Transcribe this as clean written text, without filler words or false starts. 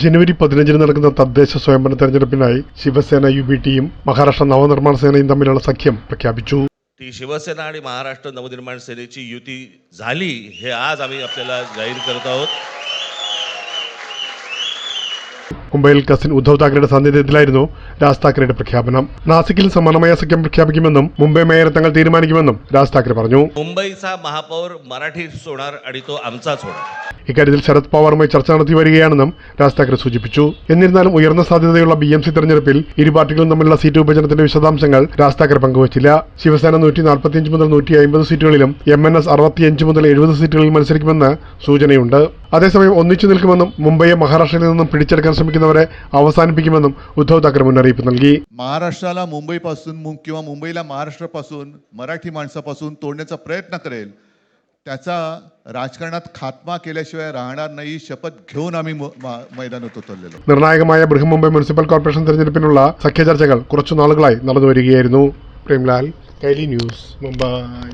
ജനുവരി 15 നടക്കുന്ന തദ്ദേശ സ്വയംഭരണ തെരഞ്ഞെടുപ്പിനായി ശിവസേന യുബിടിയും മഹാരാഷ്ട്ര നവനിർമ്മാണ സേനയും തമ്മിലുള്ള സഖ്യം പ്രഖ്യാപിച്ചു. शिवसेना आणि महाराष्ट्र नवनिर्माण सेनेची युती झाली हे आज आम्ही आपल्याला जाहीर करत आहोत. മുംബൈയിൽ കസിൻ ഉദ്ധവ് താക്കറെയുടെ സാന്നിധ്യത്തിലായിരുന്നു രാജ് താക്കറെയുടെ പ്രഖ്യാപനം. നാസിക്കിൽ സമാനമായ സഖ്യം പ്രഖ്യാപിക്കുമെന്നും മുംബൈ മേയർ തങ്ങൾ തീരുമാനിക്കുമെന്നും രാജ് താക്കറെ പറഞ്ഞു. मुंबईचा महापौर मराठीच होणार आणि तो आमचाच होणार. ഇക്കാര്യത്തിൽ ശരത് പവാറുമായി ചർച്ച നടത്തി വരികയാണെന്നും രാജ് താക്കറെ സൂചിപ്പിച്ചു. എന്നിരുന്നാലും ഉയർന്ന സാധ്യതയുള്ള BMC തെരഞ്ഞെടുപ്പിൽ ഇരു പാർട്ടികളും തമ്മിലുള്ള സീറ്റ് വിഭജനത്തിന്റെ വിശദാംശങ്ങൾ രാജ് താക്കറെ പങ്കുവച്ചില്ല. ശിവസേന 145 മുതൽ 150 സീറ്റുകളിലും MNS 65 മുതൽ 70 സീറ്റുകളിൽ മത്സരിക്കുമെന്ന് സൂചനയുണ്ട്. അതേസമയം ഒന്നിച്ചു നിൽക്കുമെന്നും മുംബൈയെ മഹാരാഷ്ട്രയിൽ നിന്നും പിടിച്ചെടുക്കാൻ ശ്രമിക്കുന്നവരെ അവസാനിപ്പിക്കുമെന്നും ഉദ്ധവ് താക്കറെ മുന്നറിയിപ്പ് നൽകി. महाराष्ट्राला मुंबईपासून किंवा मुंबईला महाराष्ट्रापासून मराठी माणसापासून तोडण्याचा प्रयत्न करेल त्याचा राजकारणात खात्मा केल्याशिवाय राहणार नाही शपथ घेऊन आम्ही मैदानात उतरलेलो. നിർണായകമായ ബൃഹൻമുംബൈ മുനിസിപ്പൽ കോർപ്പറേഷൻ തെരഞ്ഞെടുപ്പിനുള്ള സഖ്യ ചർച്ചകൾ കുറച്ചു നാളുകളായി നടന്നു വരികയായിരുന്നു. പ്രേംലാൽ, കൈലി ന്യൂസ്, മുംബൈ.